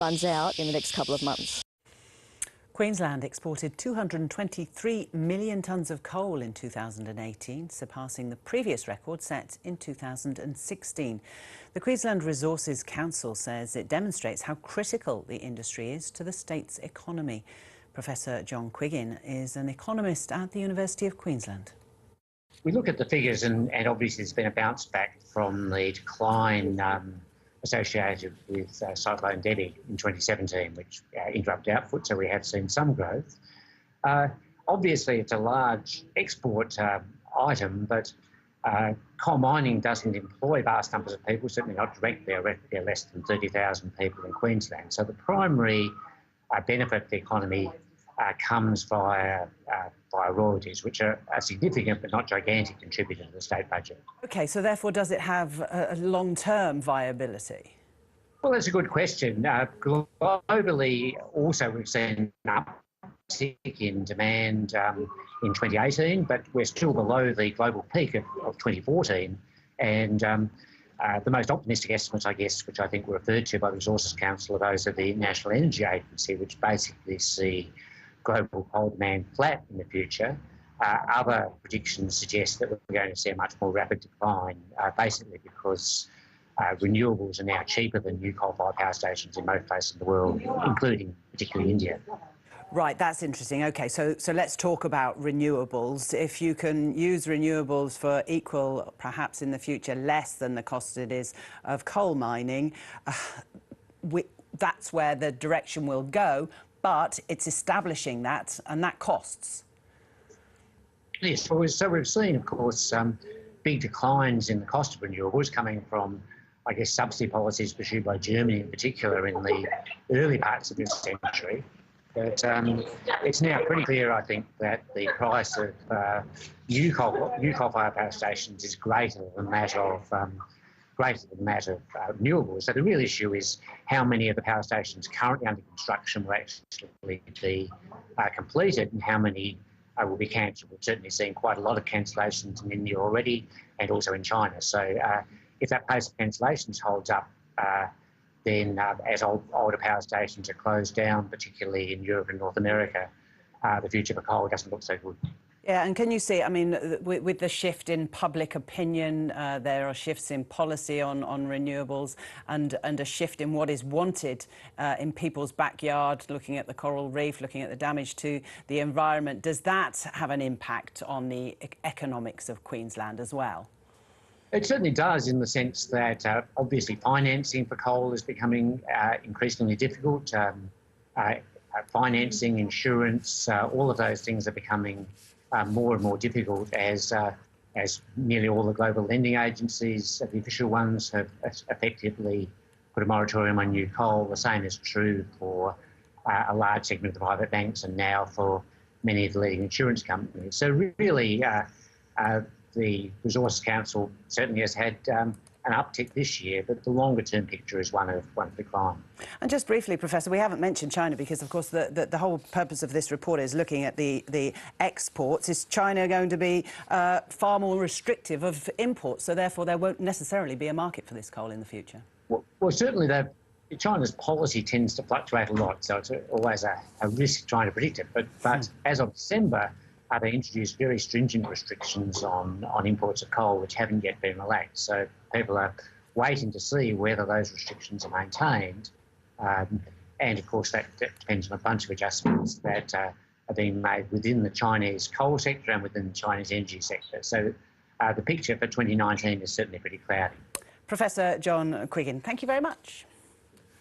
runs out in the next couple of months. Queensland exported 223 million tonnes of coal in 2018, surpassing the previous record set in 2016. The Queensland Resources Council says it demonstrates how critical the industry is to the state's economy. Professor John Quiggin is an economist at the University of Queensland. We look at the figures and obviously there's been a bounce back from the decline associated with Cyclone Debbie in 2017, which interrupted output, so we have seen some growth. Obviously, it's a large export item, but coal mining doesn't employ vast numbers of people, certainly not directly. I reckon there are less than 30,000 people in Queensland. So the primary benefit of the economy comes via royalties, which are a significant but not gigantic contributor to the state budget. OK, so therefore does it have a long-term viability? Well, that's a good question. Globally, also we've seen an uptick in demand in 2018, but we're still below the global peak of 2014. And the most optimistic estimates, I guess, which I think were referred to by the Resources Council, are those of the National Energy Agency, which basically see global coal demand flat in the future. Other predictions suggest that we're going to see a much more rapid decline, basically because renewables are now cheaper than new coal-fired power stations in most places in the world, including particularly India. Right, that's interesting. OK, so let's talk about renewables. If you can use renewables for equal, perhaps in the future, less than the cost it is of coal mining, that's where the direction will go. But it's establishing that, and that costs. Yes, so we've seen, of course, big declines in the cost of renewables coming from, I guess, subsidy policies pursued by Germany in particular in the early parts of this century. But it's now pretty clear, I think, that the price of new coal-fired power stations is greater than that of renewables. So the real issue is how many of the power stations currently under construction will actually be completed and how many will be cancelled. We've certainly seen quite a lot of cancellations in India already and also in China. So if that pace of cancellations holds up, then as older power stations are closed down, particularly in Europe and North America, the future for coal doesn't look so good. Yeah, and can you see, I mean, with the shift in public opinion, there are shifts in policy on renewables and a shift in what is wanted in people's backyard, looking at the coral reef, looking at the damage to the environment. Does that have an impact on the economics of Queensland as well? It certainly does, in the sense that obviously financing for coal is becoming increasingly difficult. Financing, insurance, all of those things are becoming more and more difficult as nearly all the global lending agencies, the official ones, have effectively put a moratorium on new coal. The same is true for a large segment of the private banks and now for many of the leading insurance companies. So really, the Resources Council certainly has had an uptick this year, but the longer-term picture is one of decline. And just briefly, Professor, we haven't mentioned China because, of course, the whole purpose of this report is looking at the exports. Is China going to be far more restrictive of imports, so therefore there won't necessarily be a market for this coal in the future? Well certainly China's policy tends to fluctuate a lot, so it's always a risk trying to predict it. But as of December, they introduced very stringent restrictions on imports of coal, which haven't yet been relaxed. So people are waiting to see whether those restrictions are maintained. And, of course, that depends on a bunch of adjustments that are being made within the Chinese coal sector and within the Chinese energy sector. So the picture for 2019 is certainly pretty cloudy. Professor John Quiggin, thank you very much.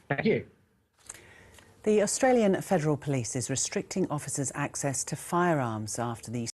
Thank you. The Australian Federal Police is restricting officers' access to firearms after the